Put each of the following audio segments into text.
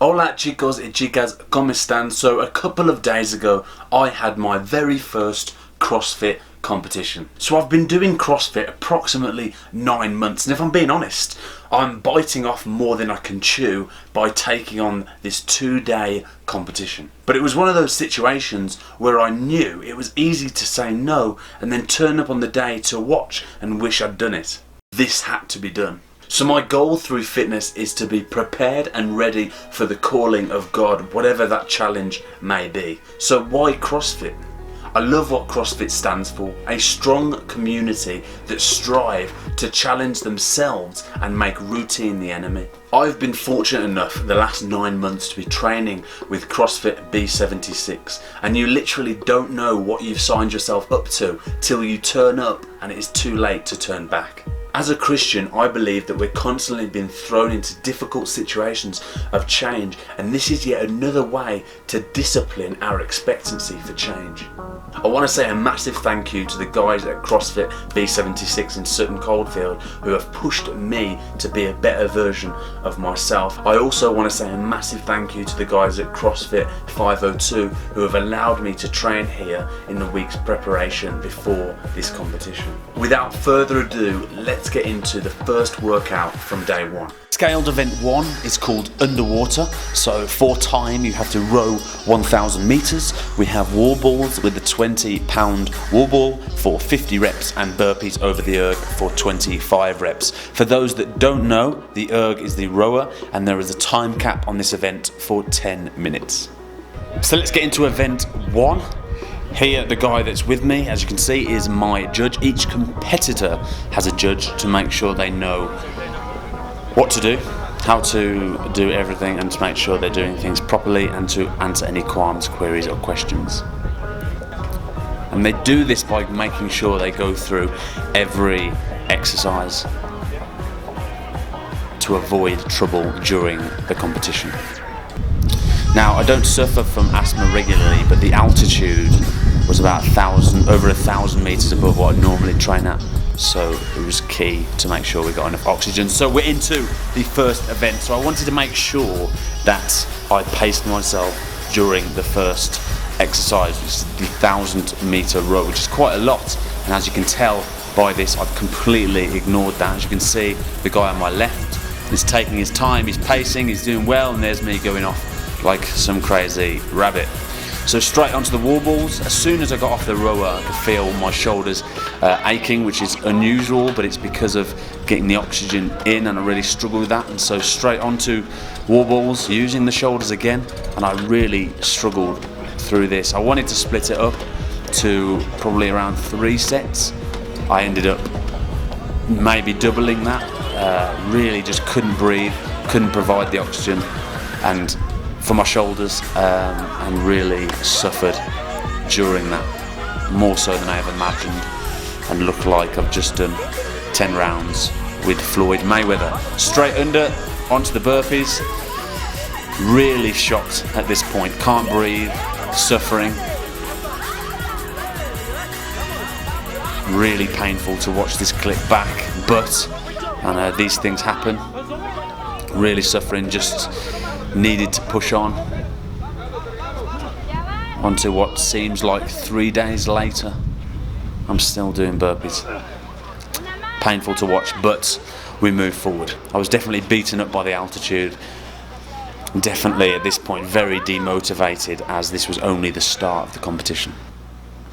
Hola chicos y chicas, ¿cómo están? So a couple of days ago I had my very first CrossFit competition. So I've been doing CrossFit approximately 9 months, and if I'm being honest, I'm biting off more than I can chew by taking on this 2-day competition. But it was one of those situations where I knew it was easy to say no and then turn up on the day to watch and wish I'd done it. This had to be done. So my goal through fitness is to be prepared and ready for the calling of God, whatever that challenge may be. So why CrossFit? I love what CrossFit stands for, a strong community that strive to challenge themselves and make routine the enemy. I've been fortunate enough the last 9 months to be training with CrossFit B76, and you literally don't know what you've signed yourself up to till you turn up and it is too late to turn back. As a Christian, I believe that we're constantly being thrown into difficult situations of change, and this is yet another way to discipline our expectancy for change. I want to say a massive thank you to the guys at CrossFit B76 in Sutton Coldfield who have pushed me to be a better version of myself. I also want to say a massive thank you to the guys at CrossFit 502 who have allowed me to train here in the week's preparation before this competition. Without further ado, let's get into the first workout from day one. Scaled event 1 is called underwater, so for time you have to row 1,000 meters. We have wall balls with a 20-pound wall ball for 50 reps and burpees over the erg for 25 reps. For those that don't know, the erg is the rower and there is a time cap on this event for 10 minutes. So let's get into event 1. Here, the guy that's with me, as you can see, is my judge. Each competitor has a judge to make sure they know what to do, how to do everything, and to make sure they're doing things properly and to answer any qualms, queries or questions. And they do this by making sure they go through every exercise to avoid trouble during the competition. Now, I don't suffer from asthma regularly, but the altitude was about over 1,000 meters above what I normally train at. So it was key to make sure we got enough oxygen. So we're into the first event. So I wanted to make sure that I paced myself during the first exercise, which is the 1,000-meter row, which is quite a lot. And as you can tell by this, I've completely ignored that. As you can see, the guy on my left is taking his time, he's pacing, he's doing well, and there's me going off like some crazy rabbit. So straight onto the wall balls. As soon as I got off the rower, I could feel my shoulders aching, which is unusual, but it's because of getting the oxygen in, and I really struggle with that. And so straight onto wall balls, using the shoulders again, and I really struggled through this. I wanted to split it up to probably around 3 sets. I ended up maybe doubling that. Really just couldn't breathe, couldn't provide the oxygen, and for my shoulders, and really suffered during that, more so than I ever imagined, and looked like I've just done 10 rounds with Floyd Mayweather. Straight under, onto the burpees, really shocked at this point, can't breathe, suffering. Really painful to watch this clip back, but these things happen. Really suffering, just needed to push on onto what seems like 3 days later. I'm still doing burpees. Painful to watch, but we move forward. I was definitely beaten up by the altitude. Definitely at this point very demotivated, as this was only the start of the competition.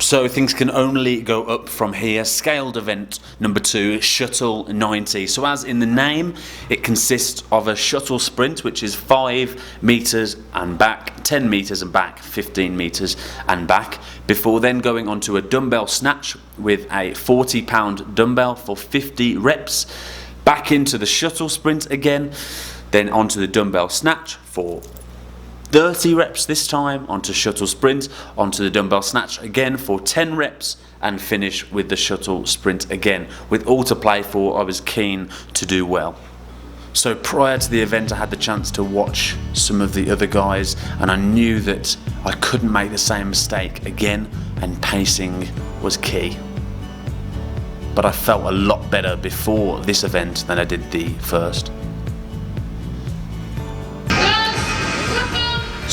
So things can only go up from here. Scaled event number 2, Shuttle 90. So as in the name, it consists of a shuttle sprint, which is 5 meters and back, 10 meters and back, 15 meters and back, before then going on to a dumbbell snatch with a 40-pound dumbbell for 50 reps, back into the shuttle sprint again, then onto the dumbbell snatch for 30 reps this time, onto shuttle sprint, onto the dumbbell snatch again for 10 reps, and finish with the shuttle sprint again. With all to play for, I was keen to do well. So prior to the event, I had the chance to watch some of the other guys, and I knew that I couldn't make the same mistake again, and pacing was key. But I felt a lot better before this event than I did the first.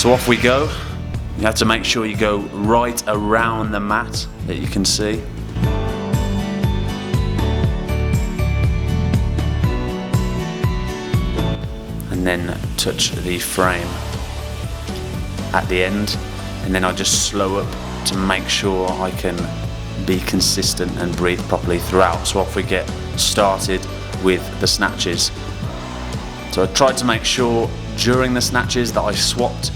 So off we go. You have to make sure you go right around the mat that you can see. And then touch the frame at the end, and then I just slow up to make sure I can be consistent and breathe properly throughout. So off we get started with the snatches. So I tried to make sure during the snatches that I swapped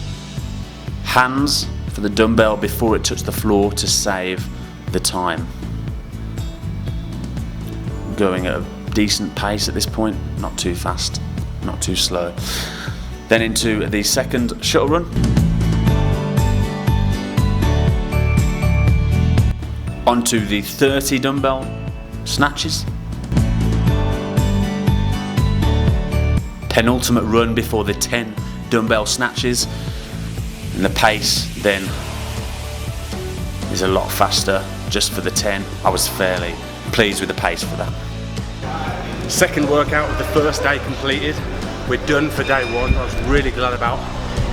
hands for the dumbbell before it touched the floor to save the time. Going at a decent pace at this point, not too fast, not too slow. Then into the second shuttle run. Onto the 30 dumbbell snatches. Penultimate run before the 10 dumbbell snatches. And the pace then is a lot faster just for the 10. I was fairly pleased with the pace for that. Second workout of the first day completed. We're done for day one. I was really glad about.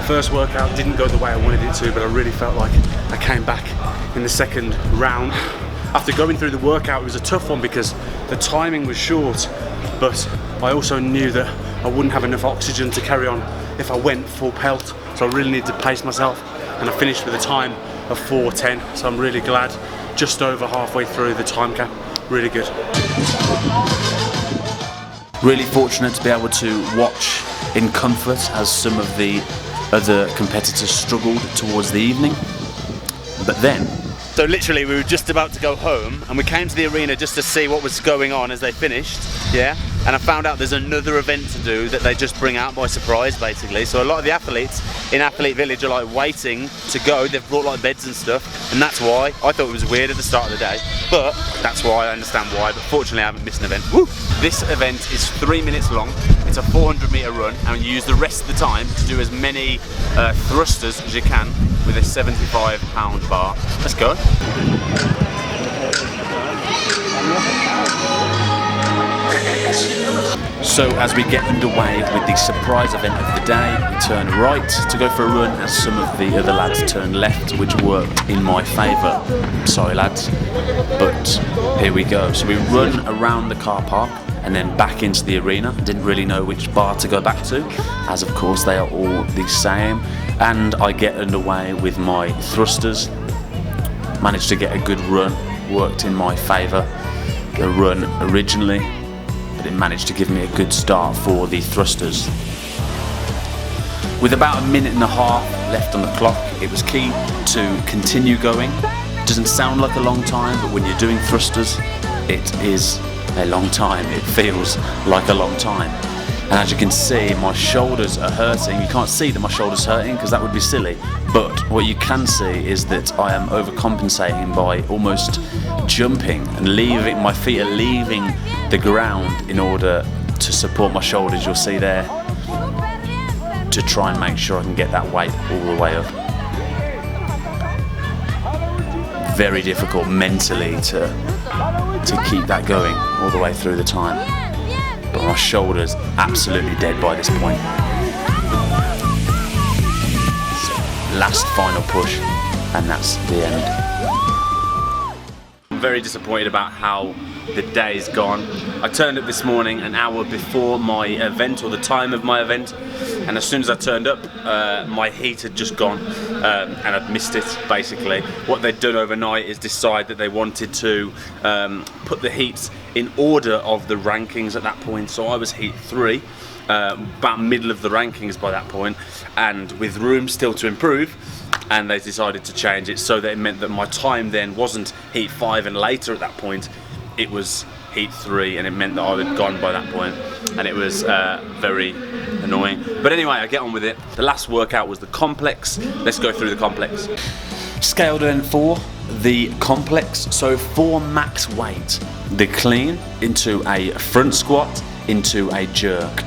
First workout didn't go the way I wanted it to, but I really felt like I came back in the second round. After going through the workout, it was a tough one because the timing was short, but I also knew that I wouldn't have enough oxygen to carry on if I went full pelt, so I really needed to pace myself, and I finished with a time of 4:10, so I'm really glad. Just over halfway through the time cap, really good. Really fortunate to be able to watch in comfort as some of the other competitors struggled towards the evening. But then, so literally we were just about to go home and we came to the arena just to see what was going on as they finished, yeah? And I found out there's another event to do that they just bring out by surprise, basically. So a lot of the athletes in Athlete Village are like waiting to go. They've brought like beds and stuff, and that's why. I thought it was weird at the start of the day, but that's why, I understand why, but fortunately I haven't missed an event. Woo! This event is 3 minutes long. It's a 400-meter run, and you use the rest of the time to do as many thrusters as you can with a 75-pound bar. Let's go. So as we get underway with the surprise event of the day, we turn right to go for a run as some of the other lads turn left, which worked in my favour. Sorry lads, but here we go. So we run around the car park and then back into the arena. Didn't really know which bar to go back to, as of course they are all the same. And I get underway with my thrusters. Managed to get a good run, worked in my favour, the run originally, but it managed to give me a good start for the thrusters. With about a minute and a half left on the clock, it was key to continue going. Doesn't sound like a long time, but when you're doing thrusters, it is a long time. It feels like a long time. And as you can see, my shoulders are hurting. You can't see that my shoulders are hurting because that would be silly. But what you can see is that I am overcompensating by almost jumping and leaving, my feet are leaving the ground in order to support my shoulders, you'll see there, to try and make sure I can get that weight all the way up. Very difficult mentally to keep that going all the way through the time. But my shoulder's absolutely dead by this point. Last final push, and that's the end. I'm very disappointed about how the day's gone. I turned up this morning an hour before my event, or the time of my event, and as soon as I turned up, my heat had just gone, and I'd missed it basically. What they'd done overnight is decide that they wanted to put the heats in order of the rankings at that point. So I was heat 3, about middle of the rankings by that point, and with room still to improve, and they decided to change it so that it meant that my time then wasn't heat 5 and later at that point, it was heat 3, and it meant that I had gone by that point, and it was very annoying. But anyway, I get on with it. The last workout was the complex. Let's go through the complex. Scaled then for the complex, so for max weight, the clean into a front squat into a jerk.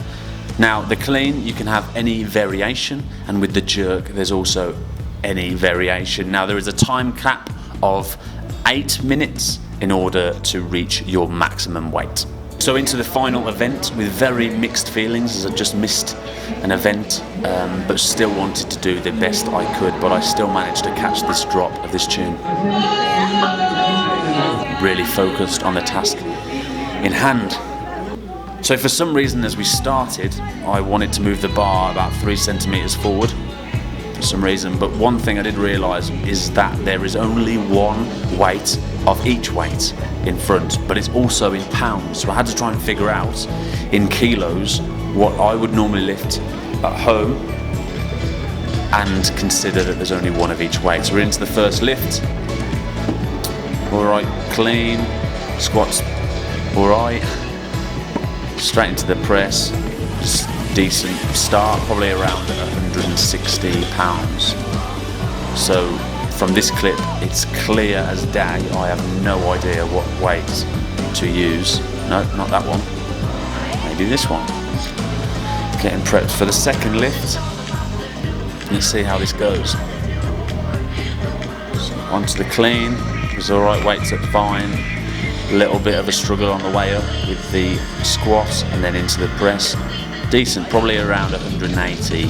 Now the clean, you can have any variation, and with the jerk there's also any variation. Now there is a time cap of 8 minutes in order to reach your maximum weight. So into the final event with very mixed feelings, as I just missed an event, but still wanted to do the best I could, but I still managed to catch this drop of this tune. Really focused on the task in hand. So for some reason as we started, I wanted to move the bar about 3 centimeters forward for some reason, but one thing I did realise is that there is only one weight of each weight in front, but it's also in pounds, so I had to try and figure out in kilos what I would normally lift at home and consider that there's only one of each weight. So we're into the first lift. Alright, clean, squats alright, straight into the press, just decent start, probably around 160 pounds. So from this clip, it's clear as day, I have no idea what weight to use. No, not that one, maybe this one. Getting prepped for the second lift. Let's see how this goes. So onto the clean, it was alright, weights up fine. A little bit of a struggle on the way up with the squat and then into the press. Decent, probably around 180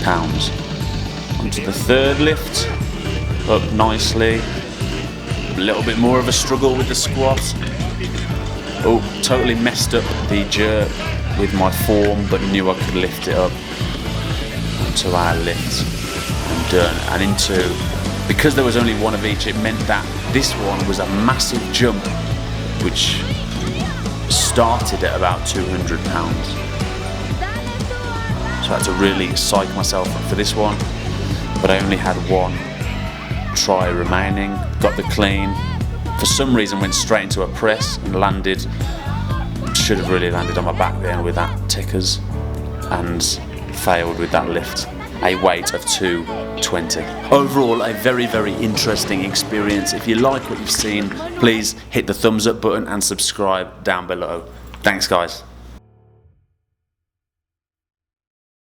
pounds. Onto the third lift, up nicely. A little bit more of a struggle with the squat. Oh, totally messed up the jerk with my form, but knew I could lift it up. Onto our lift and done. And into, because there was only one of each, it meant that this one was a massive jump, which started at about 200 pounds. So I had to really psych myself up for this one, but I only had one try remaining. Got the clean. For some reason went straight into a press and landed, should have really landed on my back there with that tickers, and failed with that lift. A weight of 220. Overall, a very, very interesting experience. If you like what you've seen, please hit the thumbs up button and subscribe down below. Thanks, guys.